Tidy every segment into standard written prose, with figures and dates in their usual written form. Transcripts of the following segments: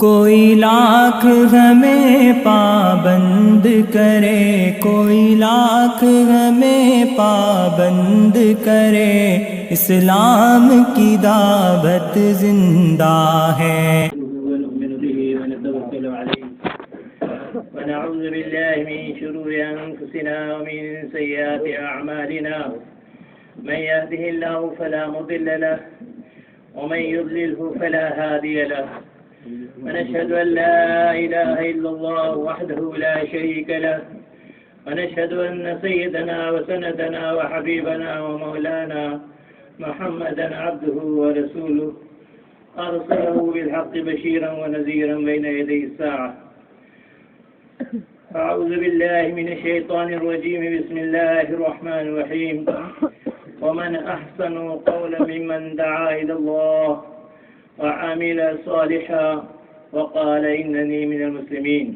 کوئی لاکھ ہمیں پابند کرے، کوئی لاکھ ہمیں پابند کرے، اسلام کی دعوت زندہ ہے۔ ونؤمن به ونتوکل علیہ ونعوذ باللہ من شرور انفسنا ومن سیئات اعمالنا من يهده الله فلا مضل له ومن يضلله فلا هادي له ونشهد أن لا إله إلا الله وحده لا شريك له ونشهد أن سيدنا وسندنا وحبيبنا ومولانا محمدا عبده ورسوله أرسله بالحق بشيرا ونذيرا بين يدي الساعة. أعوذ بالله من الشيطان الرجيم. بسم الله الرحمن الرحيم. ومن أحسن قولا ممن دعا إلى الله وعمل صالحا وقال إنني من المسلمين.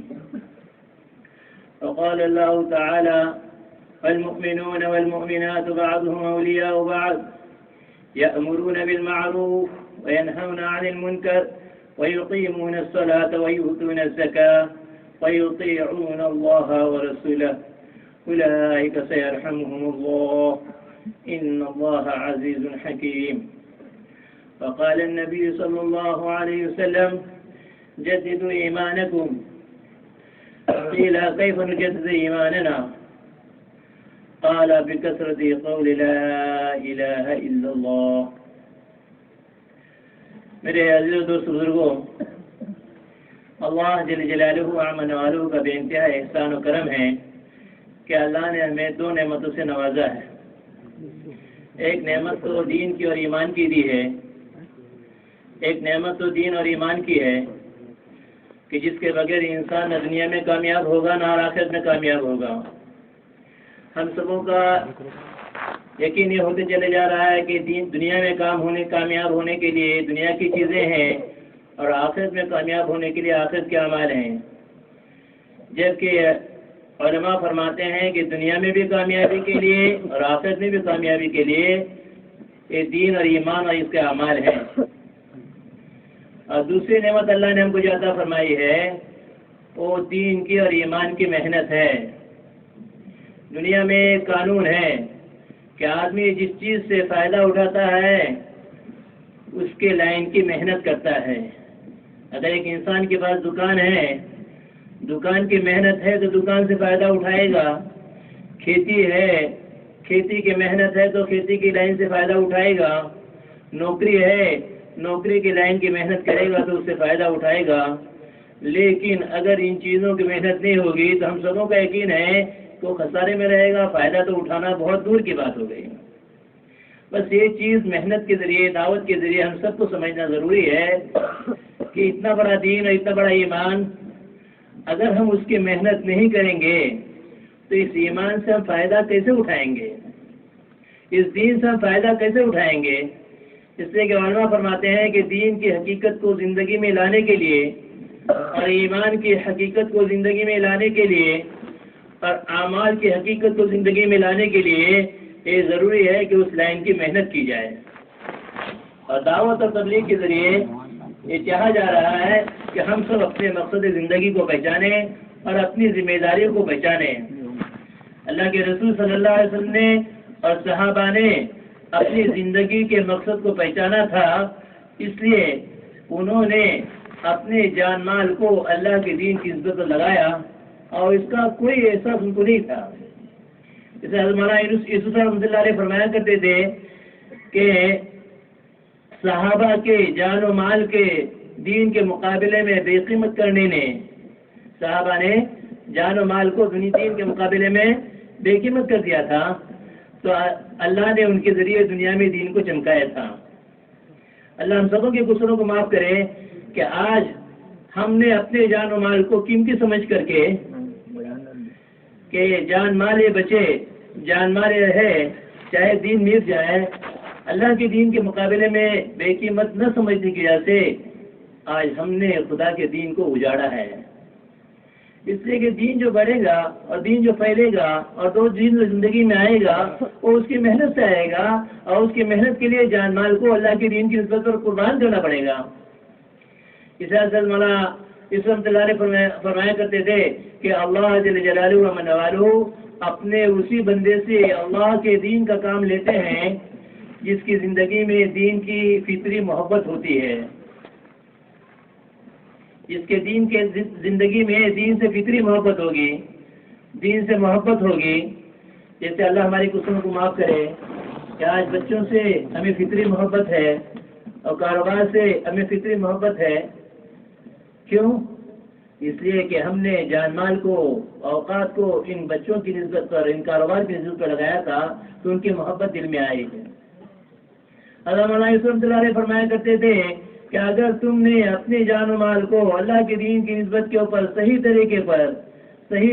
وقال الله تعالى: والمؤمنون والمؤمنات بعضهم أولياء بعض يأمرون بالمعروف وينهون عن المنكر ويقيمون الصلاة ويؤتون الزكاة ويطيعون الله ورسوله أولئك سيرحمهم الله إن الله عزيز حكيم. فقال النبي صلى الله عليه وسلم: جددوا إيمانكم. قيل: كيف نجدد إيماننا؟ قال: بكثرة قول لا إله إلا الله. میرے عزیز و دوست بزرگوں، اللہ جل جلالہ اعمن والوں کا بے انتہا احسان و کرم ہے کہ اللہ نے ہمیں دو نعمتوں سے نوازا ہے۔ ایک نعمت تو دین کی اور ایمان کی دی ہے، ایک نعمت تو دین اور ایمان کی ہے کہ جس کے بغیر انسان نہ دنیا میں کامیاب ہوگا نہ آخرت میں کامیاب ہوگا۔ ہم سبوں کا یقین یہ ہوتے چلے جا رہا ہے کہ دنیا میں کامیاب ہونے کے لیے دنیا کی چیزیں ہیں اور آخرت میں کامیاب ہونے کے لیے آخرت کے اعمال ہیں، جبکہ علماء فرماتے ہیں کہ دنیا میں بھی کامیابی کے لیے اور آخرت میں بھی کامیابی کے لیے یہ دین اور ایمان اور اس کے اعمال ہیں۔ اور دوسری نعمت اللہ نے ہم کو جو عطا فرمائی ہے وہ دین کی اور ایمان کی محنت ہے۔ دنیا میں ایک قانون ہے کہ آدمی جس چیز سے فائدہ اٹھاتا ہے اس کے لائن کی محنت کرتا ہے۔ اگر ایک انسان کے پاس دکان ہے، دکان کی محنت ہے تو دکان سے فائدہ اٹھائے گا۔ کھیتی ہے، کھیتی کی محنت ہے تو کھیتی کی لائن سے فائدہ اٹھائے گا۔ نوکری ہے، نوکری کی لائن کی محنت کرے گا تو اس سے فائدہ اٹھائے گا۔ لیکن اگر ان چیزوں کی محنت نہیں ہوگی تو ہم سبوں کا یقین ہے کہ وہ خسارے میں رہے گا، فائدہ تو اٹھانا بہت دور کی بات ہو گئی۔ بس یہ چیز محنت کے ذریعے، دعوت کے ذریعے ہم سب کو سمجھنا ضروری ہے کہ اتنا بڑا دین اور اتنا بڑا ایمان اگر ہم اس کی محنت نہیں کریں گے تو اس ایمان سے ہم فائدہ کیسے اٹھائیں گے، اس دین سے ہم فائدہ کیسے اٹھائیں گے؟ اس لیے کہ علماء فرماتے ہیں کہ دین کی حقیقت کو زندگی میں لانے کے لیے اور ایمان کی حقیقت کو زندگی میں لانے کے لیے اور اعمال کی حقیقت کو زندگی میں لانے کے لیے یہ ضروری ہے کہ اس لائن کی محنت کی جائے۔ اور دعوت اور تبلیغ کے ذریعے یہ چاہا جا رہا ہے کہ ہم سب اپنے مقصد زندگی کو پہچانیں اور اپنی ذمہ داریوں کو پہچانیں۔ اللہ کے رسول صلی اللہ علیہ وسلم نے اور صحابہ نے اپنی زندگی کے مقصد کو پہچانا تھا، اس لیے انہوں نے اپنے جان مال کو اللہ کے دین کی عزت پر لگایا اور اس کا کوئی احساس ان کو نہیں تھا۔ جیسے حضرت مولانا یوسف رحمۃ اللہ علیہ فرمایا کرتے تھے کہ صحابہ کے جان و مال کے دین کے مقابلے میں بے قیمت کرنے نے، صحابہ نے جان و مال کو دین کے مقابلے میں بے قیمت کر دیا تھا تو اللہ نے ان کے ذریعے دنیا میں دین کو چمکایا تھا۔ اللہ ہم سبوں کے قصوروں کو معاف کرے کہ آج ہم نے اپنے جان و مال کو قیمتی سمجھ کر کے کہ جان مال بچے، جان مال رہے، چاہے دین مٹ جائے، اللہ کے دین کے مقابلے میں بے قیمت نہ سمجھنے کی وجہ سے آج ہم نے خدا کے دین کو اجاڑا ہے۔ اس لیے کہ دین جو بڑھے گا اور دین جو پھیلے گا اور جو دین زندگی میں آئے گا وہ اس کی محنت سے آئے گا اور اس کی محنت کے لیے جان مال کو اللہ کے دین کی نسبت پر قربان کرنا پڑے گا۔ اس حضرت مولانا اس رحمۃ اللہ علیہ فرمایا کرتے تھے کہ اللہ جل جلالہ و من والہ اپنے اسی بندے سے اللہ کے دین کا کام لیتے ہیں جس کی زندگی میں دین کی فطری محبت ہوتی ہے، جس کے دین کے زندگی میں دین سے فطری محبت ہوگی، دین سے محبت ہوگی. جیسے اللہ ہماری قصوروں کو معاف کرے کہ آج بچوں سے ہمیں فطری محبت ہے اور کاروبار سے ہمیں فطری محبت ہے. کیوں؟ اس لیے کہ ہم نے جان مال کو، اوقات کو ان بچوں کی نسبت پر، ان کاروبار کی نسبت پر لگایا تھا تو ان کی محبت دل میں آئی ہے. اللہ مولانا رحمۃ اللہ علیہ فرمایا کرتے تھے کہ اگر تم نے اپنی جان و مال کو اللہ کے دین کی نسبت کے اوپر صحیح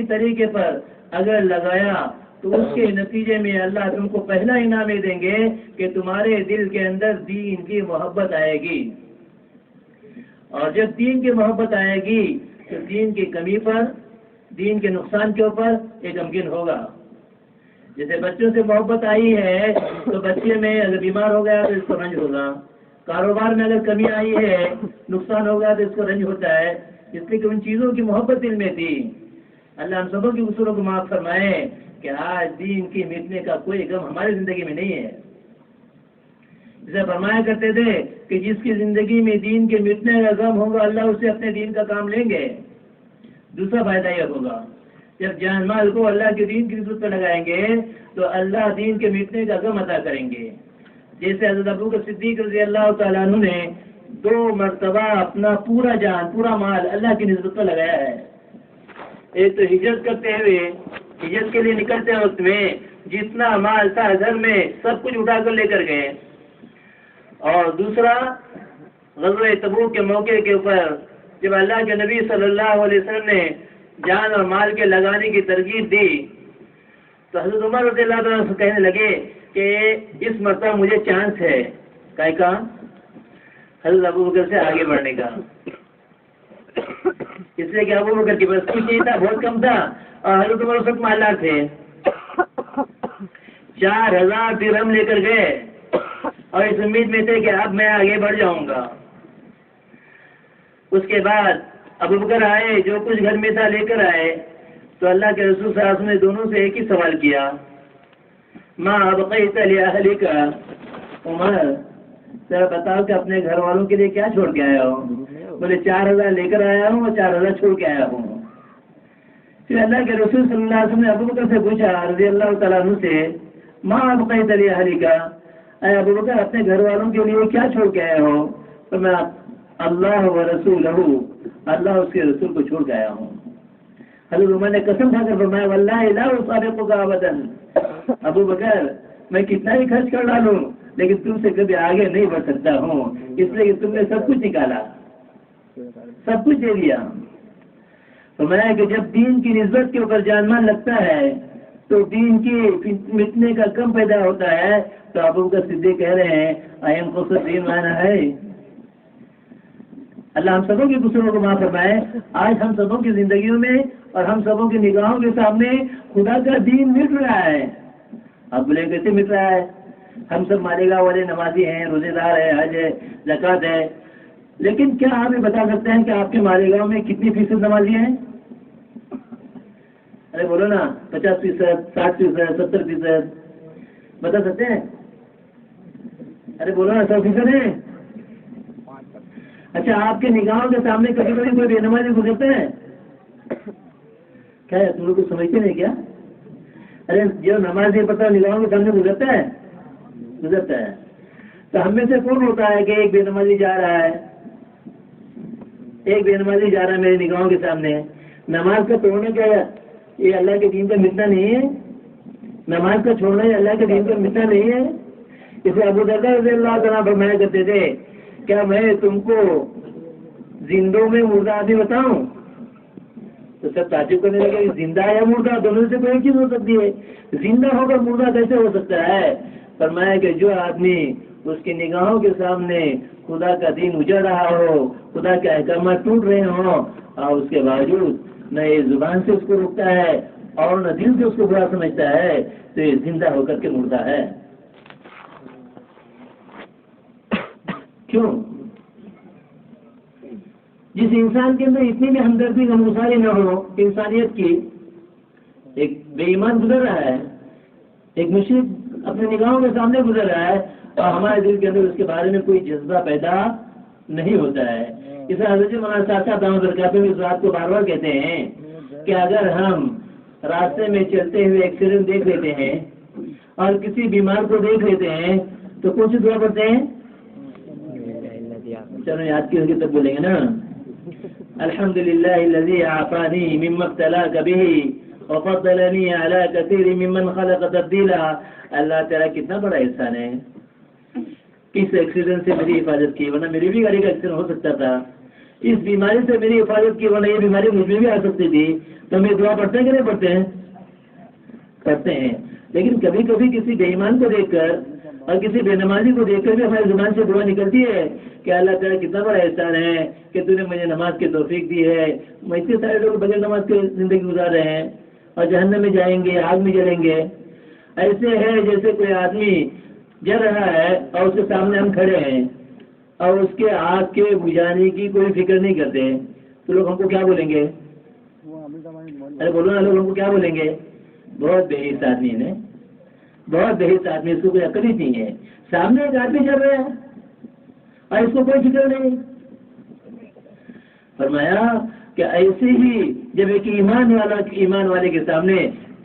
طریقے پر اگر لگایا تو اس کے نتیجے میں اللہ تم کو پہلا انعام دیں گے کہ تمہارے دل کے اندر دین کی محبت آئے گی. اور جب دین کی محبت آئے گی تو دین کی کمی پر، دین کے نقصان کے اوپر ایک غمگین ہوگا. جیسے بچوں سے محبت آئی ہے تو بچے میں اگر بیمار ہو گیا تو اس کو رنج ہوگا، کاروبار میں اگر کمی آئی ہے، نقصان ہوگا تو اس کو رنج ہوتا ہے، اس لیے کہ ان چیزوں کی محبت دل میں تھی. اللہ ہم سبوں کی قصوروں کو معاف فرمائے کہ آج دین کی مٹنے کا کوئی غم ہماری زندگی میں نہیں ہے. جسے فرمایا کرتے تھے کہ جس کی زندگی میں دین کے مٹنے کا غم ہوگا اللہ اسے اپنے دین کا کام لیں گے. دوسرا فائدہ یہ ہوگا جب جان مال کو اللہ کے دین کی نسبت پر لگائیں گے تو اللہ دین کے مٹنے کا غم عطا کریں گے. جیسے حضرت ابوبکر صدیق رضی اللہ تعالیٰ عنہ نے 2 مرتبہ اپنا پورا جان، پورا مال اللہ کی نسبت پر لگایا ہے. ایک تو ہجرت کرتے ہوئے، ہجرت کے لیے نکلتے وقت میں جتنا مال تھا گھر میں سب کچھ اٹھا کر لے کر گئے، اور دوسرا غزوہ تبوک کے موقع کے اوپر جب اللہ کے نبی صلی اللہ علیہ وسلم نے جان اور مال کے لگانے کی ترغیب دی تو حضرت عمر رضی اللہ عنہ سے کہنے لگے کہ اس مرتبہ مجھے چانس ہے کا حضرت ابوبکر سے آگے بڑھنے کا. اس لیے کہ ابوبکر کی بس کچھ نہیں تھا، بہت کم تھا، اور حضرت عمر سب مالدار تھے. 4000 درہم لے کر گئے اور اس امید میں تھے کہ اب میں آگے بڑھ جاؤں گا. اس کے بعد ابوبکر آئے، جو کچھ گھر میں تھا لے کر آئے تو اللہ کے رسول صلی اللہ علیہ وسلم نے دونوں سے ایک ہی سوال کیا، ماں ابقیت لأہلک، عمر ذرا بتاؤ کہ اپنے گھر والوں کے لیے کیا چھوڑ کے آیا ہو؟ بولے 4000 لے کر آیا ہوں اور 4000 چھوڑ کے آیا ہوں. پھر اللہ کے رسول صلی اللہ علیہ وسلم نے ابوبکر سے پوچھا رضی اللہ تعالیٰ عنہ سے، ماں ابقیت لأہلک، اے ابوبکر اپنے گھر والوں کے لیے کیا چھوڑ کے آیا ہو؟ تو میں اللہ و رسولہ، اللہ اس کے رسول کو چھوڑ کے آیا ہوں. حضرت عمر نے قسم کھا کر فرمایا واللہ لا اصابقک ابدا، ابوبکر میں کتنا ہی خرچ کر ڈالوں لیکن تم سے کبھی آگے نہیں بڑھ سکتا ہوں، اس لیے کہ تم نے سب کچھ نکالا، سب کچھ دے دیا. فرمایا کہ جب دین کی نسبت کے اوپر جان مال لگتا ہے تو دین کی مٹنے کا کم پیدا ہوتا ہے. تو ابوبکر صدیق کہہ رہے ہیں ایم قصر دین مانا ہے. اللہ ہم سبوں کی قصوروں کو معاف فرمائے. آج ہم سبوں کی زندگیوں میں اور ہم سبوں کی نگاہوں کے سامنے خدا کا دین مٹ رہا ہے. اب بولے کیسے مٹ رہا ہے؟ ہم سب مالیگاہ والے نمازی ہیں، روزے دار ہیں، حج ہے، زکوٰۃ ہے، لیکن کیا آپ یہ بتا سکتے ہیں کہ آپ کے مالیگاہ میں کتنی فیصد نمازی ہیں؟ ارے بولو نا، 50%، 60%، 70% بتا سکتے ہیں؟ ارے بولو نا، 100% ہے. اچھا آپ کے نگاہوں کے سامنے کبھی کبھی کوئی بے نمازی گزرتے ہیں کیا؟ تم لوگ سمجھتے نہیں کیا؟ ارے جو نماز نہیں پڑھتا نگاہوں کے سامنے گزرتا ہے. تو ہم میں سے کون ہوتا ہے کہ ایک بے نمازی جا رہا ہے، ایک بے نمازی جا رہا ہے میرے نگاہوں کے سامنے؟ نماز کا توڑنا کیا ہے؟ یہ اللہ کے دین کا مٹنا نہیں ہے. نماز کا چھوڑنا یہ اللہ کے دین کا مٹنا نہیں ہے. اسے ابو درداء رضی اللہ تعالیٰ فرمایا کرتے تھے کیا میں تم کو زندوں میں مردہ آدمی بتاؤں؟ تو سب تعجب کرنے لگے، زندہ یا مردہ دونوں سے کوئی چیز ہو سکتی ہے، زندہ ہو کر مردہ کیسے ہو سکتا ہے؟ فرمایا کہ جو آدمی اس کی نگاہوں کے سامنے خدا کا دین اجڑ رہا ہو، خدا کے احکامات ٹوٹ رہے ہوں، اور اس کے باوجود نہ یہ زبان سے اس کو روکتا ہے اور نہ دل سے اس کو برا سمجھتا ہے، تو یہ زندہ ہو کر کے مردہ ہے. کیوں؟ جس انسان کے اندر اتنی بھی ہمدردی غمگساری نہ ہو انسانیت کی، ایک بے ایمان گزر رہا ہے، ایک مشرک اپنے نگاہوں کے سامنے گزر رہا ہے، اور ہمارے دل کے اندر اس کے بارے میں کوئی جذبہ پیدا نہیں ہوتا ہے۔ اس لیے حضرت مولانا صاحب دامت برکاتہ اس بات کو بار بار کہتے ہیں کہ اگر ہم راستے میں چلتے ہوئے ایکسیڈنٹ دیکھ لیتے ہیں اور کسی بیمار کو دیکھ لیتے ہیں تو کون سی دعا پڑھتے ہیں؟ چلو یاد کی ہوگی تب بولیں گے نا، الحمدللہ الذی عافانی مما ابتلاک بہ وفضلنی علی کثیر ممن خلق تفضیلا۔ اللہ تعالیٰ کتنا بڑا احسان ہے، اس ایکسیڈنٹ سے میری حفاظت کی، ورنہ میری بھی گاڑی کا ایکسیڈنٹ ہو سکتا تھا، اس بیماری سے میری حفاظت کی، ورنہ یہ بیماری مجھ میں بھی آ سکتی تھی۔ تو ہم یہ دعا پڑھتے ہیں کہ نہیں پڑھتے ہیں؟ پڑھتے ہیں۔ لیکن کبھی کبھی کسی بے ایمان کو دیکھ کر اور کسی بے نمازی کو دیکھ کر بھی ہماری زبان سے دعا نکلتی ہے کہ اللہ تعالیٰ کتنا بڑا احسان ہے کہ تو نے مجھے نماز کی توفیق دی ہے۔ اتنے سارے لوگ بغیر نماز کے زندگی گزار رہے ہیں اور جہنم میں جائیں گے، آگ میں جلیں گے۔ ایسے ہے جیسے کوئی آدمی جل رہا ہے اور اس کے سامنے ہم کھڑے ہیں اور اس کے آگ کے بجھانے کی کوئی فکر نہیں کرتے، تو لوگ ہم کو کیا بولیں گے؟ ارے بولو نا، لوگ ہم کو کیا بولیں گے؟ بہت بےحیث آدمی ہے، بہت بےحیث آدمی، اس کو کوئی عقل ہی نہیں ہے۔ سامنے ایک آدمی چل رہا ہے اور اس کو کوئی فکر نہیں۔ فرمایا کہ ایسے ہی جب ایک ایمان والے کے سامنے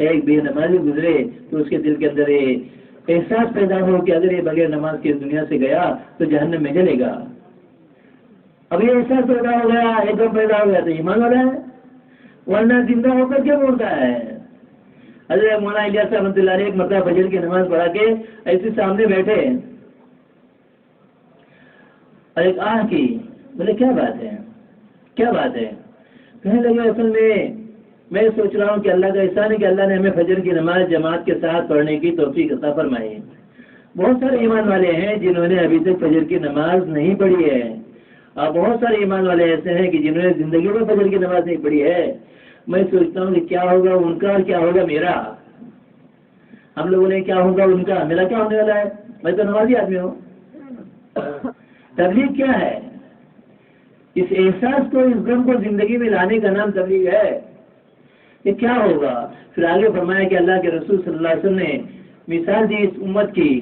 ایک بے نمازی گزرے تو اس کے دل کے اندر احساس پیدا ہو کہ اگر یہ بغیر نماز کے دنیا سے گیا تو جہنم میں جلے گا۔ اب یہ احساس پیدا ہو گیا، ایک دم پیدا ہو گیا تو ایمان والا ہے، ورنہ زندہ ہو کر کیا بولتا ہے؟ حضرت مولانا الیاس صاحب رحمۃ اللہ علیہ ایک مرتبہ فجر کی نماز پڑھا کے ایسے سامنے بیٹھے اور ایک آہ کی، بولے کیا بات ہے، کیا بات ہے؟ کہنے لگے اصل میں سوچ رہا ہوں کہ اللہ کا احسان ہے کہ اللہ نے ہمیں فجر کی نماز جماعت کے ساتھ پڑھنے کی توفیق عطا فرمائی۔ بہت سارے ایمان والے ہیں جنہوں نے ابھی تک فجر کی نماز نہیں پڑھی ہے، اور بہت سارے ایمان والے ایسے ہیں کہ جنہوں نے زندگی میں فجر کی نماز نہیں پڑھی ہے۔ میں سوچتا ہوں کہ کیا ہوگا ان کا اور کیا ہوگا میرا۔ ہم لوگوں نے کیا ہوگا ان کا، میرا کیا ہونے والا ہے؟ میں تو نمازی آدمی ہوں۔ تبلیغ کیا ہے؟ اس احساس کو، اس غم کو زندگی میں لانے کا نام تبلیغ ہے۔ یہ کیا ہوگا؟ پھر آگے فرمایا کہ اللہ کے رسول صلی اللہ علیہ وسلم نے مثال دی اس امت کی،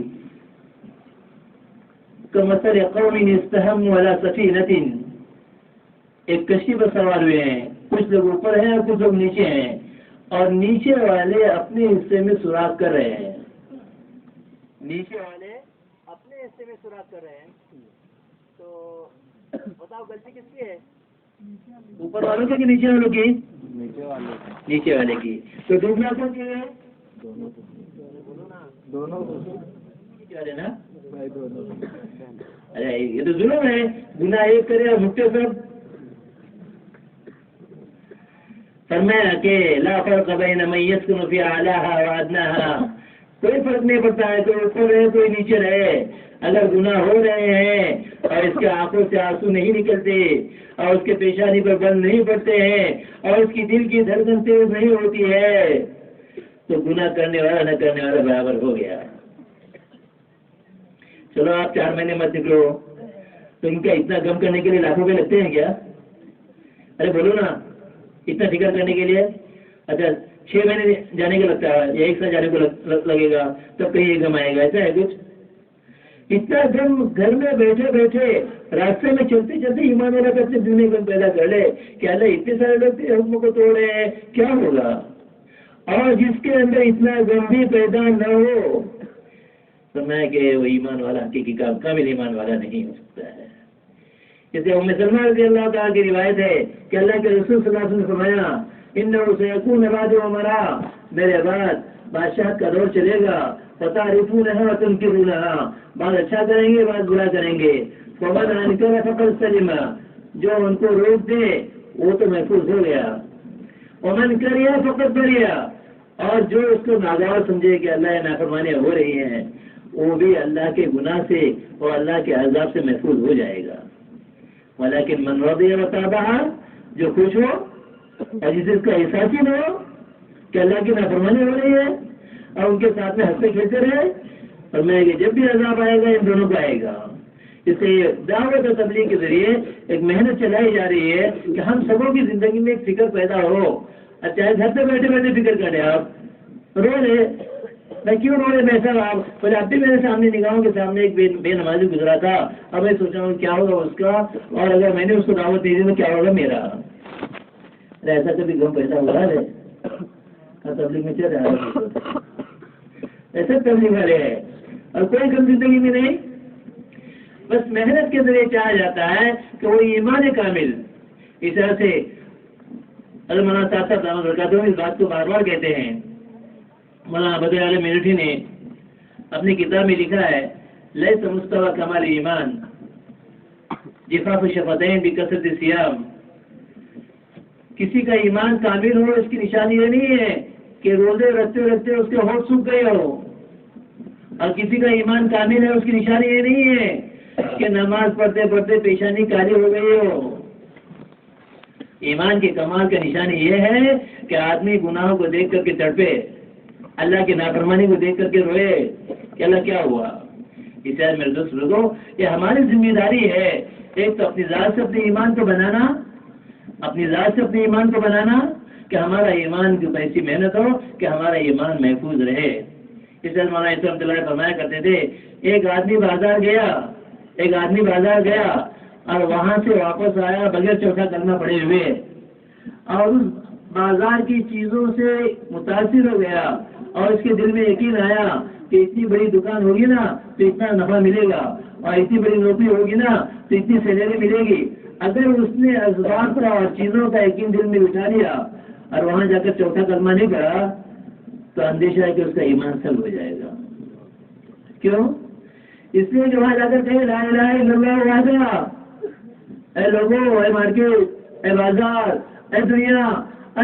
کمثل قوم استحموا علی سفینۃ، ایک کشتی پر سوار ہوئے ہیں، کچھ لوگ اوپر ہیں اور کچھ لوگ نیچے ہیں، اور نیچے والے اپنے حصے میں سوراخ کر رہے ہیں، نیچے والے اپنے حصے میں سوراخ کر رہے ہیں۔ تو بتاؤ غلطی کس کی ہے؟ اوپر والوں کی کہ نیچے والوں کی؟ نیچے والے کی۔ تو ڈوبنا کون کی ہے؟ دونوں نا۔ ارے یہ تو ظلم ہے، گناہ ایک کرے اور بھٹے سب۔ فرمایا کہ لا فرق بین من یسکن فی اعلاها و ادناها، کوئی فرق نہیں پڑتا ہے کوئی اوپر رہے کوئی نیچے رہے، اگر گناہ ہو رہے ہیں اور اس کے آنکھوں سے آنسو نہیں نکلتے اور اس کے پیشانی پر بند نہیں پڑتے ہیں اور اس کی دل کی دھڑکن تیز نہیں ہوتی ہے تو گناہ کرنے والا نہ کرنے والا برابر ہو گیا۔ چلو آپ 4 مہینے مت نکلو، تو ان کا اتنا غم کرنے کے لیے لاکھوں روپے لگتے ہیں کیا؟ ارے بولو نا، اتنا فکر کرنے کے لیے؟ اچھا 6 مہینے جانے کا لگتا ہے یا 1 سال جانے کو لگے گا تب کہیں یہ غم آئے گا؟ ایسا ہے کچھ؟ اتنا غم گھر میں بیٹھے بیٹھے راستے میں چلتے چلتے ایمان والا کرتے دل میں غم پیدا کر لے کہ اللہ اتنے سارے لوگ حکم کو توڑ رہے ہیں، کیا ہوگا؟ اور جس کے اندر اتنا غم بھی پیدا نہ ہو تو میں کہ وہ ایمان والا حقیقی کامل ایمان والا نہیں ہو سکتا ہے۔ جیسے ام سلمہ رضی اللہ تعالیٰ کی روایت ہے کہ اللہ کے رسول صلی اللہ علیہ وسلم نے فرمایا انہ سیکون بعد امرا، میرے بعد بادشاہ کا دور چلے گا، فتعرفونها وتنکرونها، بعض اچھا کریں گے بعض برا کریں گے، فمن انکر فقد سلم، جو ان کو روک دے وہ تو محفوظ ہو گیا، ومن کریا فقد بریا، اور جو اس کو ناگوار سمجھے کہ اللہ نافرمانیاں ہو رہی ہیں وہ بھی اللہ کے گناہ سے اور اللہ کے عذاب سے محفوظ ہو جائے گا۔ ولیکن من رضی وتابع، جو خوش ہو اور جسے اس کا احساس ہی نہ ہو کہ اللہ کی نافرمانی ہو رہی ہے اور ان کے ساتھ میں ہنستے کھیلتے رہے، اور میں کہ جب بھی عذاب آئے گا ان دونوں کو آئے گا، اسے دعوت و تبلیغ کے ذریعے ایک محنت چلائی جا رہی ہے کہ ہم سبوں کی زندگی میں ایک فکر پیدا ہو. اچھا گھر پہ بیٹھے بیٹھے فکر کریں, آپ رو رہے, میں کیوں رو رہے, میں ایسا رہا پہلے اب بھی میرے سامنے نگاہوں کے سامنے ایک بے نمازی گزرا تھا, اب میں سوچ رہا ہوں کیا ہوگا اس کا, اور اگر میں نے اس کو دعوت نہیں دی تو کیا ہوگا میرا. ایسا کبھی غم پیدا ہو رہا ہے, تبلیغ میں چل رہا ہے, ایسے تبلیغ والے ہیں اور کوئی غم زندگی میں نہیں. بس محنت کے ذریعے چاہا جاتا ہے کہ وہ ایمان کامل. اس طرح سے مولانا صاحب دامت برکاتہ اس بات کو بار بار کہتے ہیں. مولانا بدر عالم میرٹھی نے اپنی کتاب میں لکھا ہے, لیس مستوی کمال ایمان جفاف شفتین بکثرت الصیام. کسی کا ایمان کامل ہو اس کی نشانی یہ نہیں ہے کہ روزے رکھتے رکھتے اس کے ہونٹ سوکھ گئے ہو, اور کسی کا ایمان کامل ہے اس کی نشانی یہ نہیں ہے کہ نماز پڑھتے پڑھتے پیشانی کالی ہو گئی ہو. ایمان کے کمال کا نشانی یہ ہے کہ آدمی گناہوں کو دیکھ کر کے تڑپے, اللہ کی نافرمانی کو دیکھ کر کے روئے کہ اللہ کیا ہوا. اس لیے میرے دوست لوگوں, یہ ہماری ذمہ داری ہے, ایک تو اپنی ذات سے اپنے ایمان کو بنانا, اپنی ذات سے اپنے ایمان کو بنانا کہ ہمارا ایمان کی ایسی محنت ہو کہ ہمارا ایمان محفوظ رہے. اس لیے مولانا رحمۃ اللہ فرمایا کرتے تھے, ایک آدمی بازار گیا اور وہاں سے واپس آیا بغیر چوتھا کلمہ پڑے ہوئے, اور اس بازار کی چیزوں سے متاثر ہو گیا اور اس کے دل میں یقین آیا کہ اتنی بڑی دکان ہوگی نا تو اتنا نفع ملے گا, اور اتنی بڑی نوکری ہوگی نا تو اتنی سیلری ملے گی. اگر اس نے اسباب کا اور چیزوں کا یقین دل میں بٹھا لیا اور وہاں جا کر چوتھا کلمہ نہیں پڑا تو اندیشہ ہے کہ اس کا ایمان سلب ہو جائے گا. کیوں؟ اس لیے کہ وہاں جا کر کہیں لا الہ الا اللہ وحدہ, اے لوگوں, اے مارکیٹ, اے بازار, اے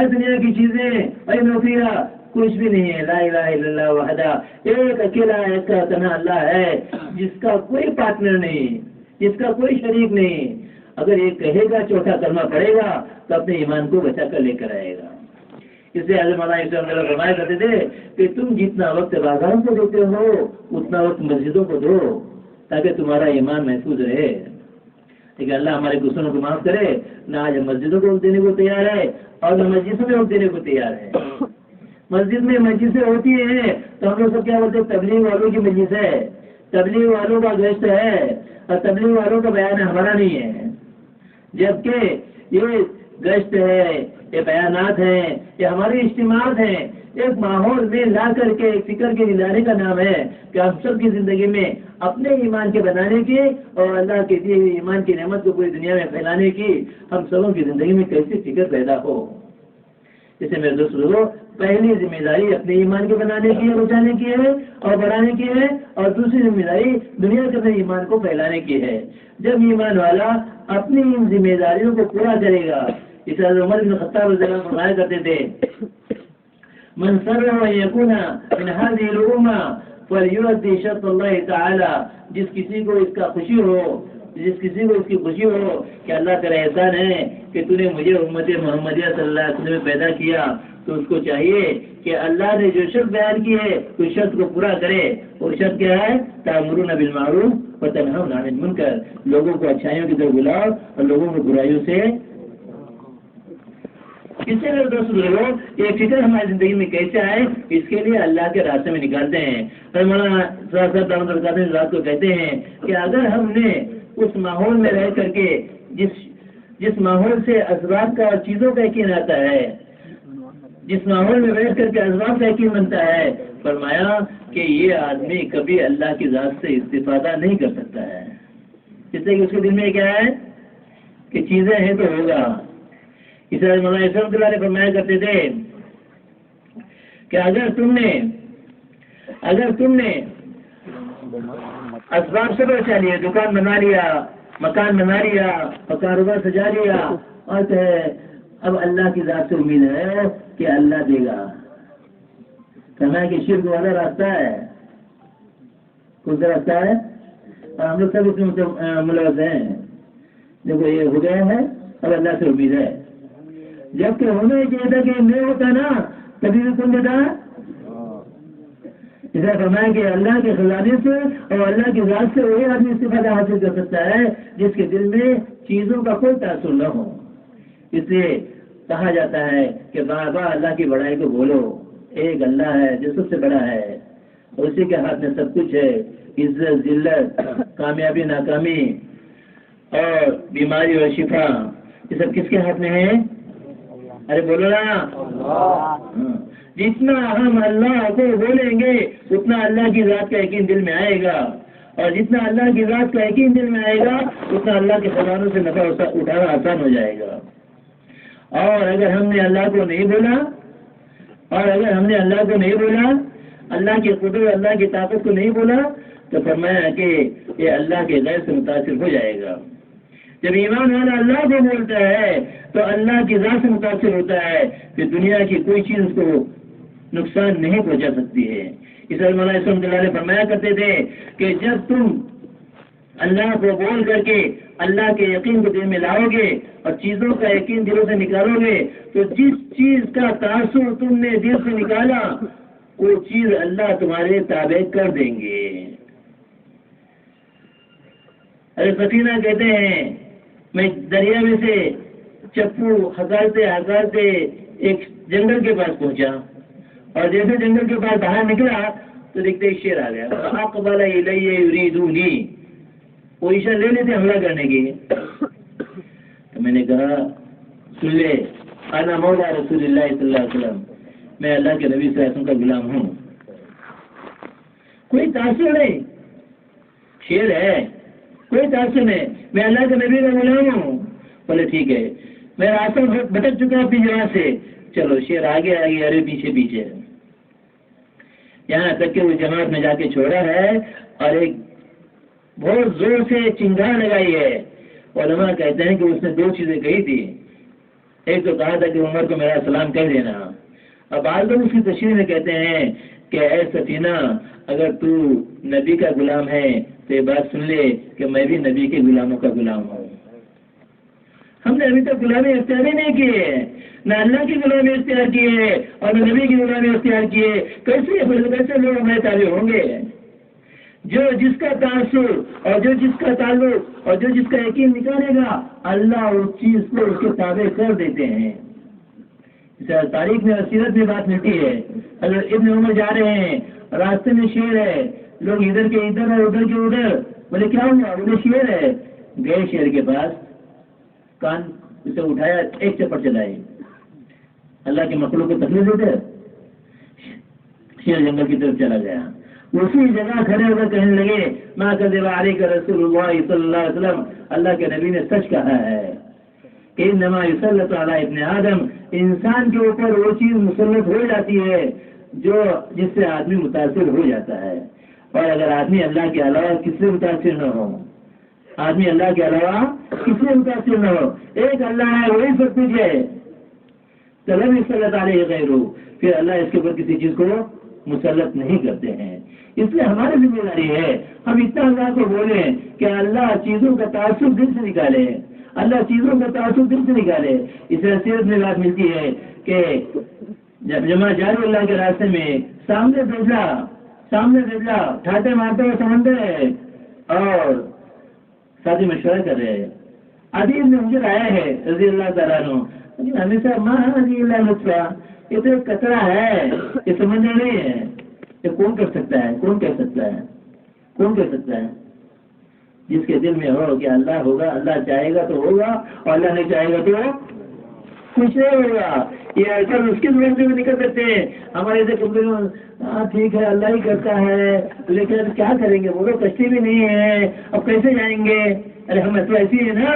دنیا کی چیزیں, اے نوکریاں, کچھ بھی نہیں ہے. لا الہ الا اللہ وحدہ, ایک اکیلا ایک کا تنہا اللہ ہے جس کا کوئی پارٹنر نہیں, جس کا کوئی شریک نہیں. اگر یہ کہے گا چوتھا کلمہ پڑے گا تو اپنے ایمان کو بچا کر لے کر آئے گا. اس لیے حضرت مولانا اسلام فرمایا کرتے تھے کہ تم جتنا وقت بازاروں کو دیتے ہو اتنا وقت مسجدوں کو دو تاکہ تمہارا ایمان محفوظ رہے. لیکن اللہ ہمارے گناہوں کو معاف کرے, نہ آج ہم مسجدوں کو دینے کو تیار ہے اور نہ مسجدوں میں دینے کو تیار ہے. مسجد میں مجلسیں ہوتی ہیں تو ہم لوگ سب کیا بولتے ہیں, تبلیغ والوں کی مجلس ہے, تبلیغ والوں کا گشت ہے, اور تبلیغ والوں کا بیان ہمارا نہیں ہے. جبکہ یہ گشت ہے, یہ بیانات ہیں, یہ ہمارے اجتماعات ہیں, ایک ماحول میں لا کر کے ایک فکر کے دلانے کا نام ہے کہ ہم سب کی زندگی میں اپنے ایمان کے بنانے کی اور اللہ کے دیے ہوئے ایمان کی نعمت کو پوری دنیا میں پھیلانے کی ہم سبوں کی زندگی میں کیسی فکر پیدا ہو. اسے میرے دوستوں, پہلی ذمہ داری اپنے ایمان کے بنانے کی ہے, بچانے کی ہے اور بڑھانے کی ہے, اور دوسری ذمہ داری دنیا کے اپنے ایمان کو پھیلانے کی ہے. جب ایمان والا اپنی ان ذمہ داریوں کو پورا کرے گا, اس طرح عمر بن خطاب رضی اللہ عنہ فرمایا کرتے تھے, من سرہ ان یکون من هذه الامہ فلیؤدی شرط اللہ تعالی, جس کسی کو اس کا خوشی ہو, جس کسی کو اس کی خوشی ہو کہ اللہ تیرا احسان ہے کہ تو نے مجھے امت محمدیہ صلی اللہ علیہ وسلم میں پیدا کیا, تو اس کو چاہیے کہ اللہ نے جو شرط بیان کی ہے اس شرط کو پورا کرے. اور شرط کیا ہے؟ تأمرون بالمعروف وتنہون عن المنکر, لوگوں کو اچھائیوں کی طرف بلاؤ اور لوگوں کو برائیوں سے. اس سے میرے دوست لوگوں, یہ فکر ہماری زندگی میں کیسے آئے, اس کے لیے اللہ کے راستے میں نکالتے ہیں. اور مولانا صاحب دامت برکاتہ اس بات کو کہتے ہیں کہ اگر ہم نے اس ماحول میں رہ کر کے جس ماحول سے اسباب کا اور چیزوں کا یقین آتا ہے, جس ماحول میں بیٹھ کر کے اسباب کا یقین بنتا ہے, فرمایا کہ یہ آدمی کبھی اللہ کی ذات سے استفادہ نہیں کر سکتا ہے. اس لیے کہ اس کے دل میں کیا ہے کہ چیزیں ہیں تو ہوگا. اس طرح مولانا رحمۃ اللہ علیہ فرمایا کرتے تھے کہ اگر تم نے اسباب سے بچا لیے, دکان بنا لیا, مکان بنا لیا اور کاروبار سجا لیا, اور اب اللہ کی ذات سے امید ہے کہ اللہ دے گا, کہنا ہے کہ شرک والا راستہ ہے. کون سا راستہ ہے؟ اور ہم لوگ سب اس میں ملوث ہیں. دیکھو یہ ہو گیا ہے, اب اللہ سے امید ہے. جبکہ ہونا ہی چاہیے تھا کہ نہیں ہوتا نا تبھی بھی کون دیتا. طرح فرمایا کہ اللہ کے خزانے سے اور اللہ کی ذات سے وہی آدمی استفادہ حاصل کر سکتا ہے جس کے دل میں چیزوں کا کوئی تاثر نہ ہو. اس لیے کہا جاتا ہے کہ بار بار اللہ کی بڑائی کو بولو. ایک اللہ ہے جو سب سے بڑا ہے اور اسی کے ہاتھ میں سب کچھ ہے. عزت ذلت کامیابی ناکامی اور بیماری اور شفا یہ سب کس کے ہاتھ میں ہے؟ ارے بولو نا. جتنا ہم اللہ کو بولیں گے اتنا اللہ کی ذات کا یقین دل میں آئے گا اور جتنا اللہ کی ذات کا یقین دل میں آئے گا اتنا اللہ کے خزانوں سے نفع اٹھانا آسان ہو جائے گا. اور اگر ہم نے اللہ کو نہیں بولا اللہ کی قدرت اللہ کی طاقت کو نہیں بولا تو فرمایا کہ یہ اللہ کے غیر سے متاثر ہو جائے گا. جب ایمان والا اللہ کو بولتا ہے تو اللہ کی ذات سے متاثر ہوتا ہے کہ دنیا کی کوئی چیز اس کو نقصان نہیں پہنچا سکتی ہے. اس لیے مولانا رحمۃ اللہ علیہ فرمایا کرتے تھے کہ جب تم اللہ کو بول کر کے اللہ کے یقین کو دل میں لاؤ گے اور چیزوں کا یقین دلوں سے نکالو گے تو جس چیز کا تاثر تم نے دل سے نکالا وہ چیز اللہ تمہارے تابع کر دیں گے. ارے سفینہ کہتے ہیں میں دریا میں سے چپو ہکالتے ایک جنگل کے پاس پہنچا اور جیسے جنگل کے پاس باہر نکلا تو دیکھتے ایک شیر آ گیا. اقبل الیہ یریدونی. وہ اشارہ لے لیتے حملہ کرنے کی. تو میں نے کہا سن لے انا مولا رسول اللہ صلی اللہ علیہ وسلم. میں اللہ کے نبی صلی اللہ علیہ وسلم کا غلام ہوں. کوئی تاثر نہیں. شیر ہے کوئی تاثر نہیں. میں اللہ کے نبی کا غلام ہوں. بولے ٹھیک ہے میں راستہ بھٹک چکا اپنی جگہ سے. چلو شیر آگے ارے پیچھے یہاں تک کہ وہ جماعت میں جا کے چھوڑا ہے اور ایک بہت زور سے چنگار لگائی ہے. علماء کہتے ہیں کہ اس نے 2 چیزیں کہی تھی. ایک تو کہا تھا کہ عمر کو میرا سلام کر دینا. اب بعض لوگ اس کی تشریح میں کہتے ہیں کہ اے سفینہ اگر تو نبی کا غلام ہے تو یہ بات سن لے کہ میں بھی نبی کے غلاموں کا غلام ہوں. ہم نے ابھی تک غلامی اختیار ہی نہیں کی ہے. نہ اللہ کی غلامی اختیار کی ہے اور نہ نبی کی غلامی اختیار کی ہے. کیسے لوگ ہمارے تابع ہوں گے؟ جو جس کا تاثر اور جو جس کا تعلق اور جو جس کا یقین نکالے گا اللہ اس چیز کو اس کے تابع کر دیتے ہیں. تاریخ میں سیرت میں بات ملتی ہے. حضرت ابن عمر جا رہے ہیں راستے میں شیر ہے. لوگ ادھر کے ادھر اور ادھر کے ادھر. بولے کیا ہوا؟ بولے شیر ہے. گئے شیر کے پاس کان اسے اٹھایا ایک چپڑ چلائی. اللہ کے مخلوق کو تکلیف دیتے. شیر جنگل کی طرف چلا گیا. اسی جگہ کھڑے ہو کر کہنے لگے ما کذب علیک رسول اللہ صلی اللہ علیہ وسلم. اللہ کے نبی نے سچ کہا ہے کہ انما یسلط علی ابن آدم. انسان کے اوپر وہ چیز مسلط ہو جاتی ہے جو جس سے آدمی متاثر ہو جاتا ہے. اور اگر آدمی اللہ کے علاوہ کس سے متاثر نہ ہو ایک اللہ ہے وہی سب کچھ ہے. طلب یسلط علیہ غیرہ. پھر اللہ اس کے اوپر کسی چیز کو مسلط نہیں کرتے ہیں. اس لیے ہماری ذمہ داری ہے ہم اتنا اللہ کو بولیں کہ اللہ چیزوں کا تعصب دل سے نکالے. اس لیے سیرت میں بات ملتی ہے کہ جب جمع جاری اللہ کے راستے میں سامنے بھیجا ٹھاٹے مارتے ہوئے سمندر ہے اور ساتھی مشورہ کر رہے ہیں. عدیب میں مجھے آیا ہے رضی اللہ تعالیٰ عنہ لیکن ہمیشہ ماں رضی اللہ لطفہ یہ تو ایک کچرا ہے یہ سمندر نہیں ہے. یہ کون کر سکتا ہے جس کے دل میں ہو کہ اللہ ہوگا اللہ چاہے گا تو ہوگا اور اللہ نہیں چاہے گا تو کچھ نہیں ہوگا. یہ ایسا اس کی زبان سے بھی نکل سکتے ہیں. ہمارے ایسے ٹھیک ہے اللہ ہی کرتا ہے لیکن کیا کریں گے بولو کشتی بھی نہیں ہے اب کیسے جائیں گے. ارے ہم تو ایسی ہے نا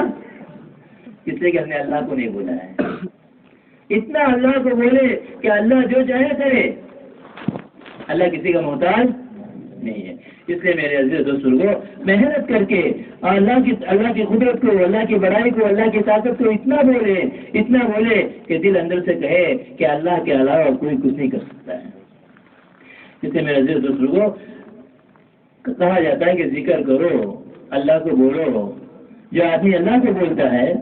اس لیے کہ ہم نے اللہ کو نہیں بولا ہے. اتنا اللہ کو بولے کہ اللہ جو چاہے کرے. اللہ کسی کا محتاج نہیں ہے. اس لیے میرے عزیز دوستوں محنت کر کے اللہ کی قدرت کو اللہ کی بڑائی کو اللہ کی طاقت کو اتنا بولے کہ دل اندر سے کہے کہ اللہ کے علاوہ کوئی کچھ نہیں کر سکتا ہے. اس لیے میرے عزیز دوستوں کہا جاتا ہے کہ ذکر کرو اللہ کو بولو. جو آدمی اللہ کو بولتا ہے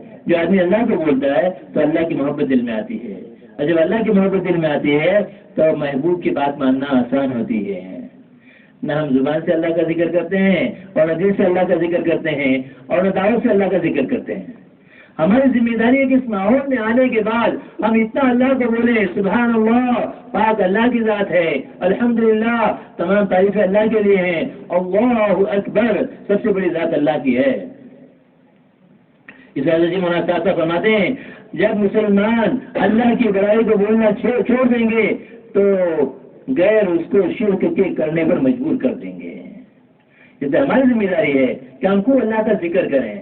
تو اللہ کی محبت دل میں آتی ہے. اور جب اللہ کی محبت دل میں آتی ہے تو محبوب کی بات ماننا آسان ہوتی ہے. نہ ہم زبان سے اللہ کا ذکر کرتے ہیں اور نہ دل سے اللہ کا ذکر کرتے ہیں اور نہ دعوت سے اللہ کا ذکر کرتے ہیں. ہماری ذمہ داری ہے کہ اس ماحول میں آنے کے بعد ہم اتنا اللہ کو بولے سبحان اللہ پاک اللہ کی ذات ہے, الحمدللہ تمام تعریفیں اللہ کے لیے ہیں, اللہ اکبر سب سے بڑی ذات اللہ کی ہے. اس وجہ سے مناسبات فرماتے ہیں جب مسلمان اللہ کی بڑائی کو بولنا چھوڑ دیں گے تو غیر اس کو شرک کے کرنے پر مجبور کر دیں گے. یہ تو ہماری ذمہ داری ہے کہ ہم کو اللہ کا ذکر کریں.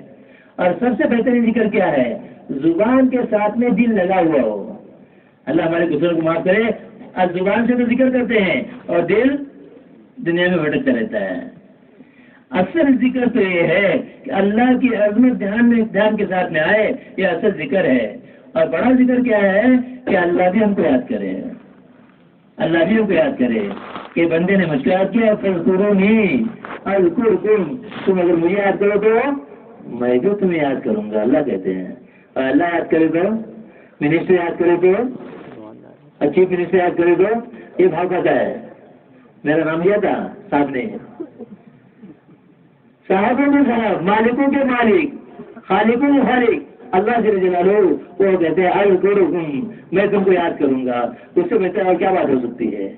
اور سب سے بہترین ذکر کیا ہے؟ زبان کے ساتھ میں دل لگا ہوا ہو. اللہ ہمارے گزروں کو معاف کرے. اور زبان سے تو ذکر کرتے ہیں اور دل دنیا میں بھٹکتا رہتا ہے. اصل ذکر تو یہ ہے کہ اللہ کی عظمت دھیان کے ساتھ میں آئے, یہ اصل ذکر ہے. اور بڑا ذکر کیا ہے کہ اللہ بھی ہم کو یاد کرے, اللہ بھی ہم کو یاد کرے کہ بندے نے مجھ کو یاد کیا فاذکرونی اذکرکم, تم اگر مجھے یاد کرو تو میں بھی تمہیں یاد کروں گا, اللہ کہتے ہیں. اور اللہ یاد کرے تو, منسٹر یاد کرے تو, چیف منسٹر یاد کرے تو, یہ بھاؤ کہتا ہے. میرا نام لیا تھا صاحب نے, صاحبوں کے صاحب, مالکوں کے مالک, خالقوں کے خالق اللہ جل جلالہ, وہ کہتے ہیں اذکرکم, میں تم کو یاد کروں گا. اس سے بہتر اور کیا بات ہو سکتی ہے؟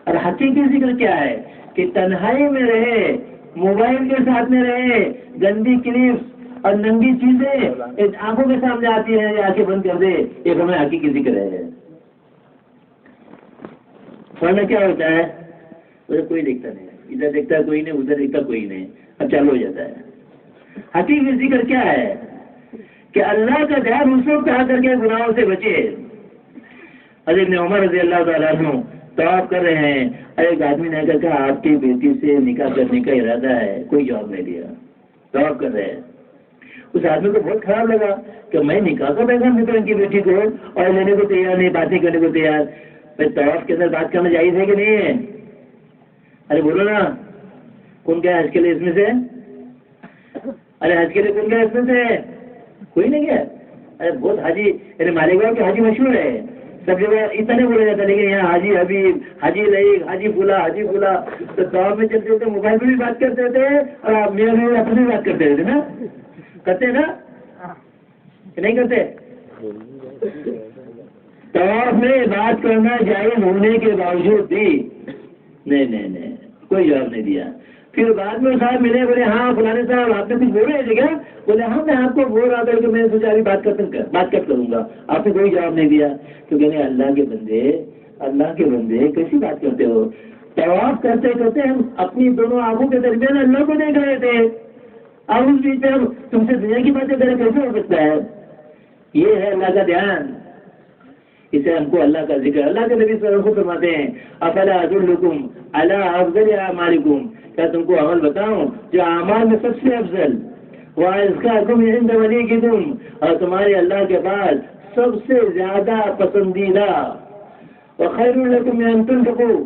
اور حقیقی ذکر کیا ہے کہ تنہائی میں رہے, موبائل کے ساتھ میں رہے, گندی کلپس اور ننگی چیزیں آنکھوں کے سامنے آتی ہیں, آنکھیں بند کر دے, یہ ہمیں حقیقی ذکر ہے. ورنہ کیا ہوتا ہے, ادھر کوئی دیکھتا نہیں, ادھر دیکھتا کوئی نہیں, ادھر دیکھتا کوئی نہیں, اب چالو ہو جاتا ہے. حقیقی ذکر کیا ہے کہ اللہ کا دھیان اس وقت آ کر کے گناہوں سے بچے. حضرت ابن عمر رضی اللہ تعالیٰ عنہ طواف کر رہے ہیں, ایک آدمی نے کہا آپ کی بیٹی سے نکاح کرنے کا ارادہ ہے, کوئی جواب نہیں دیا. طواف کر رہے ہیں, اس آدمی کو بہت خراب لگا کہ میں نکاح کا پیغام دیتا ہوں ان کی بیٹی کو اور لینے کو تیار نہیں, باتیں کرنے کو تیار. پھر طواف کے اندر بات کرنا جائز ہے کہ نہیں ہے؟ ارے بولو نا, کون گیا حج کے لیے اس میں سے؟ ارے حج کے لیے کون گیا اس میں سے؟ کوئی نہیں گیا. ارے بہت حاجی, ارے مالیگاؤں کے حاجی مشہور ہے, سب جگہ اتنا نہیں بولا جاتا, لیکن یہاں حاجی حبیب, حاجی لئیق, حاجی پھولا, حاجی پھولا. تو دور میں چلتے تھے, موبائل پہ بھی بات کرتے تھے اور میرے اپنی بھی بات کرتے رہتے نا, کرتے نا کہ نہیں کرتے؟ طواف میں بات کرنا جائز ہونے کے باوجود بھی نہیں, کوئی جواب نہیں دیا. پھر بعد میں صاحب ملے, بولے ہاں فلانے صاحب آپ نے کچھ بول رہے تھے کیا؟ بولے ہاں میں آپ کو بول رہا تھا کہ میں نے سوچا ابھی بات کر کروں گا. آپ نے کوئی جواب نہیں دیا. تو کہنے اللہ کے بندے کیسی بات کرتے ہو؟ طواف کرتے کرتے ہم اپنی دونوں آنکھوں کے درمیان اللہ کو دیکھ رہے تھے, اب اس بیچ میں ہم تم سے دنیا کی باتیں کریں, کیسے ہو سکتا ہے؟ یہ ہے اللہ کا دھیان. اسے ہم کو اللہ کا ذکر, اللہ کے نبی صلی اللہ علیہ وسلم فرماتے ہیں افلا ادلکم علی افضل اعمالکم, کیا تم کو عمل بتاؤں جو اعمال میں سب سے افضل, وَأَزْكَاكُمْ عِنْدَ مَلِيكِكُمْ, اور تمہارے اللہ کے پاس سب سے زیادہ پسندیدہ, وَخَيْرٌ لَكُمْ مِنْ أَنْ تُنْفِقُوا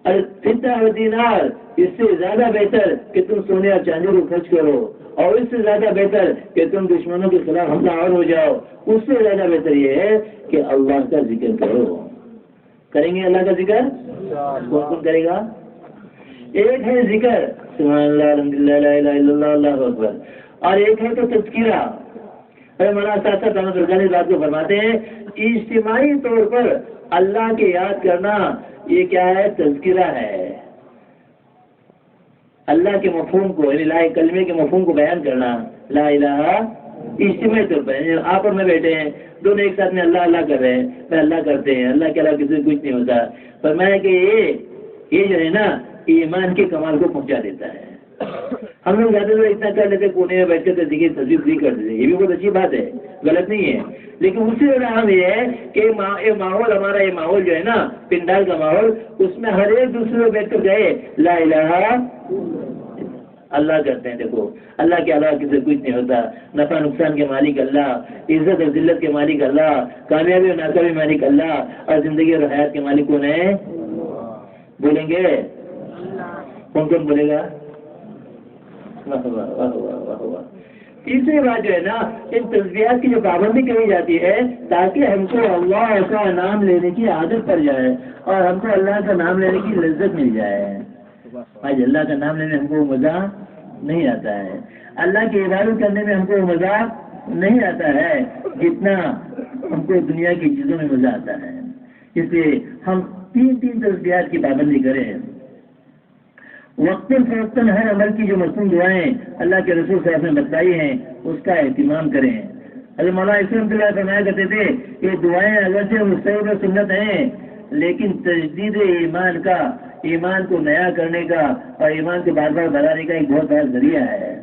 الْفِضَّةَ وَالدِّينَارَ, اس سے زیادہ بہتر کہ تم سونے اور چاندی کو خرچ کرو, اور اس سے زیادہ بہتر کہ تم دشمنوں کے خلاف حملہ آور ہو جاؤ. اس سے زیادہ بہتر یہ ہے کہ اللہ کا ذکر کرو. کریں گے اللہ کا ذکر؟ کون کرے گا؟ ایک ہے ذکر سبحان اللہ الحمدللہ لا الہ الا اللہ اللہ اکبر, اور ایک ہے تو تذکرہ. مولانا صاحب احمد رضوانی بات کو فرماتے ہیں اجتماعی طور پر اللہ کے یاد کرنا یہ کیا ہے؟ تذکرہ ہے. اللہ کے مفہوم کو, یعنی لا کلمے کے مفہوم کو بیان کرنا, لا الہ اجتماعی طور پر. آپ اور میں بیٹھے ہیں, دونوں ایک ساتھ میں اللہ کر رہے ہیں, میں اللہ کرتے ہیں, اللہ کے علاوہ کسی سے کچھ نہیں ہوتا. فرمایا کہ یہ جو ہے نا ایمان کے کمال کو پہنچا دیتا ہے. ہم لوگ زیادہ تر اتنا کر لیتے کونے میں بیٹھ کر تصدیق تصویر کر دیتے, یہ بھی بہت اچھی بات ہے, غلط نہیں ہے, لیکن اس سے زیادہ اہم یہ ہے کہ یہ ماحول, ہمارا یہ ماحول جو ہے نا پنڈال کا ماحول, اس میں ہر ایک دوسرے میں بیٹھ کر گئے لا الہ اللہ کرتے ہیں. دیکھو اللہ کے علاوہ کسی سے کچھ نہیں ہوتا, نفع نقصان کے مالک اللہ, عزت اور ذلت کے مالک اللہ, کامیابی اور ناکامی مالک اللہ, اور زندگی اور حیات کے مالک کون ہے؟ بولیں گے کون کون بولے گا؟ تیسری بات جو ہے نا, ان تسبیحات کی جو پابندی کری جاتی ہے تاکہ ہم کو اللہ کا نام لینے کی عادت پڑ جائے اور ہم کو اللہ کا نام لینے کی لذت مل جائے. آج اللہ کا نام لینے میں ہم کو مزہ نہیں آتا ہے، اللہ کی عبادت کرنے میں ہم کو مزہ نہیں آتا ہے جتنا ہم کو دنیا کی چیزوں میں مزہ آتا ہے۔ اس لیے ہم تین تسبیحات کی پابندی کریں، وقتاً فوقتاً ہر عمل کی جو مصنون دعائیں اللہ کے رسول صلی اللہ علیہ وسلم نے بتائی ہیں اس کا اہتمام کریں۔ حضرت مولانا اسلام اللہ فرمایا کرتے تھے یہ دعائیں اگرچہ مستحب و سنت ہیں لیکن تجدید ایمان کو نیا کرنے کا اور ایمان کو بار بار بڑھانے کا ایک بہت بڑا ذریعہ ہے۔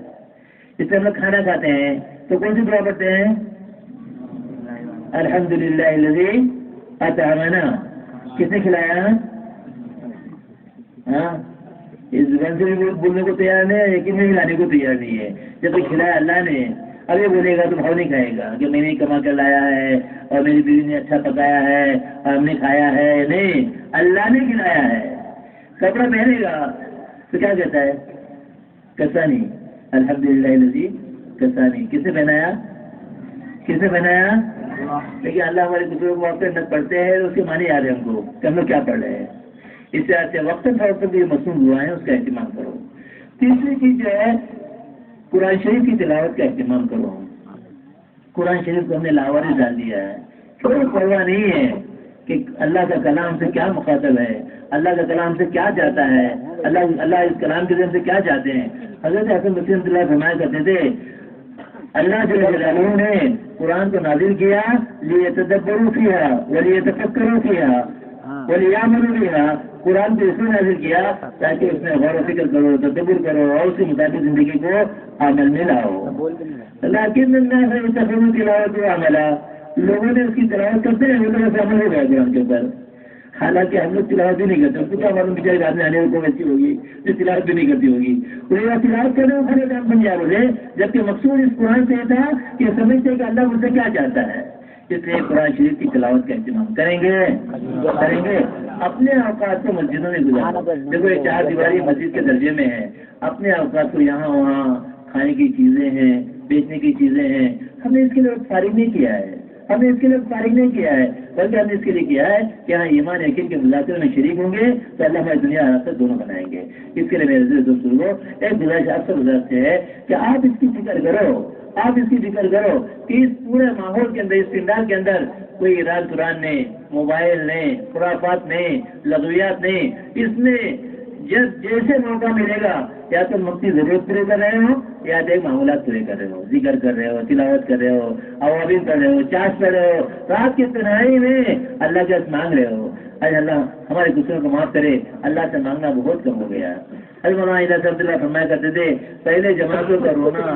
اس سے ہم لوگ کھانا کھاتے ہیں تو کون سی دعا پڑھتے ہیں؟ الحمدللہ الذی اطعمنا، کس نے کھلایا؟ ہاں، اس زبان سے بھی بولنے کو تیار نہیں ہے لیکن میں کھلانے کو تیار نہیں ہے۔ جب تک کھلایا اللہ نے، اب یہ بولے گا تو بھاؤ نہیں کھائے گا کہ میں نے کما کر لایا ہے اور میری بیوی نے اچھا پکایا ہے اور ہم نے کھایا ہے، نہیں، اللہ نے کھلایا ہے۔ کپڑا پہنے گا تو کیا کہتا ہے؟ کسانی، الحمدللہ الذی کسانی، کس نے پہنایا؟ کس نے پہنایا؟ لیکن اللہ ہمارے دوسروں کو وقت نہ پڑھتے ہیں اس کے معنی یاد ہے ہم کو کہ ہم لوگ کیا پڑھ رہے ہیں۔ اس سے آتے وقت فوقت بھی مصنون دعائیں اس کا اہتمام کرو۔ تیسری چیز جو ہے قرآن شریف کی تلاوت کا اہتمام کرو۔ قرآن شریف کو ہم نے لاوارث ڈال دیا ہے، کوئی پرواہ نہیں ہے کہ اللہ کا کلام سے کیا مخاطب ہے، اللہ کا کلام سے کیا چاہتا ہے، اللہ اس کلام کے ذریعے سے کیا چاہتے ہیں۔ حضرت حسن بصری رحمۃ اللہ فرمایا کرتے تھے اللہ جل جلالہ نے قرآن کو نازل کیا لیتدبروا فیہا ولیتفکروا فیہا ولیعملوا بہا، قرآن کو اس میں نازل کیا تاکہ اس میں غور و فکر کرو، تدبر کرو اور اس کے مطابق زندگی کو عمل میں لاؤ۔ لیکن الناس یتخذون تلاوت عملا، لوگوں نے اس کی تلاوت کرتے ہیں وہ لوگوں سے عمل ہو گیا قرآن کے اوپر، حالانکہ ہم لوگ تلاوت بھی نہیں کرتے۔ اس کو کیا معلوم بیچارے آدمی آنے کو ویسی ہوگی جو تلاوت بھی نہیں کرتی ہوگی، وہ تلاوت کرنے کو کھڑے کام بن جا رہے، جبکہ مقصود اس قرآن سے یہ تھا کہ سمجھتے کہ اللہ مجھ سے کیا چاہتا ہے۔ اس لیے قرآن شریف کی تلاوت کا اہتمام کریں گے۔ اپنے اوقات کو مسجدوں میں گزارو۔ دیکھو یہ 4 دیواری مسجد کے درجے میں ہے، اپنے اوقات کو یہاں وہاں کھانے کی چیزیں ہیں، بیچنے کی چیزیں ہیں، ہم نے اس کے لیے فارغ نہیں کیا ہے، بلکہ ہم نے اس کے لیے کیا ہے کہ ہاں ایمان یقین کے مذاکرے میں شریک ہوں گے تو اللہ ہماری دنیا آخرت دونوں بنائیں گے۔ اس کے لیے میرے عزیز دوستوں کو ایک گزارش آپ سے گزارتے ہے کہ آپ اس کی فکر کرو کہ اس پورے ماحول کے اندر، اس پنڈال کے اندر کوئی رات قرآن نہیں، موبائل نہیں، خرافات نہیں، لغویات نہیں، اس میں جب جیسے موقع ملے گا یا تو وقتی ضرورت پورے کر رہے ہو یا دیکھ معمولات پورے کر رہے ہو، ذکر کر رہے ہو، تلاوت کر رہے ہو، اوابین کر رہے ہو، چاش کر رہے ہو، رات کی تنہائی میں اللہ کے مانگ رہے ہو۔ آج اللہ ہمارے گناہوں کو معاف کرے، اللہ سے مانگنا بہت کم ہو گیا۔ حضرت مولانا عبد اللہ فرمایا کرتے تھے پہلے جماعتوں کا رونا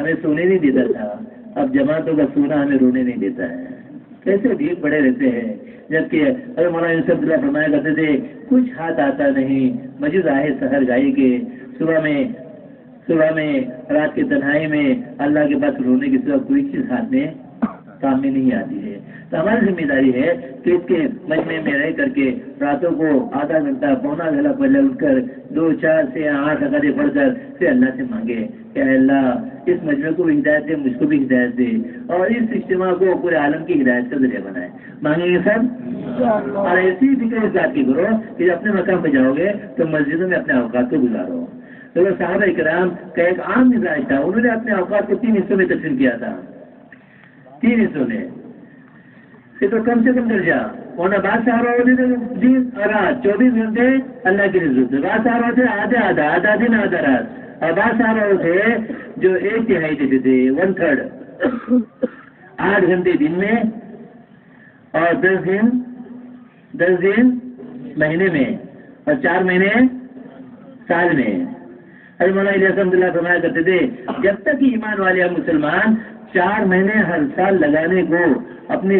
ہمیں سونے نہیں دیتا تھا، اب جماعتوں کا سونا ہمیں رونے نہیں دیتا ہے۔ کیسے بھیڑ پڑے رہتے ہیں، جبکہ حضرت مولانا عبد اللہ فرمایا کرتے تھے کچھ ہاتھ آتا نہیں، مجھے آئے سحر گائی کے صبح میں رات کی تنہائی میں اللہ کے پاس رونے کی سوا کوئی چیز ہاتھ میں کام میں نہیں آتی ہے۔ تو ہماری ذمہ داری ہے کہ اس کے مجمع میں رہ کر کے راتوں کو آدھا گھنٹہ پونا گھنٹہ پہلے اٹھ کر 2 4 سے 8 رکعتیں پڑھ کر پھر اللہ سے مانگے کہ اللہ اس مجمع کو بھی ہدایت دے، مجھ کو بھی ہدایت دے اور اس اجتماع کو پورے عالم کی ہدایت کا ذریعہ بنائے۔ مانگیں گے سب، اور ایسی فکر اس بات کی کرو کہ اپنے مقام پہ جاؤ گے تو مسجدوں میں اپنے اوقات کو گزارو۔ تو صحابہ کرام کا ایک عام مزاج تھا، انہوں نے اپنے اوقات کو 3 حصوں میں تقسیم کیا تھا، 3 حصوں میں یہ تو کم سے کم درجہ ورنہ بات سہارا ہوتے تھے دن اور رات 24 گھنٹے اللہ کی رضا سے، بات سہارا ہوتے آدھا دن آدھا رات، اور بات سہارا ہوتے جو 1/3 دیتے تھے 1/3 8 گھنٹے دن میں اور 10 دن مہینے میں اور 4 مہینے سال میں۔ حضرت مولانا الحمد اللہ فرمایا کرتے تھے جب تک ایمان والے ہم مسلمان 4 مہینے ہر سال لگانے کو اپنے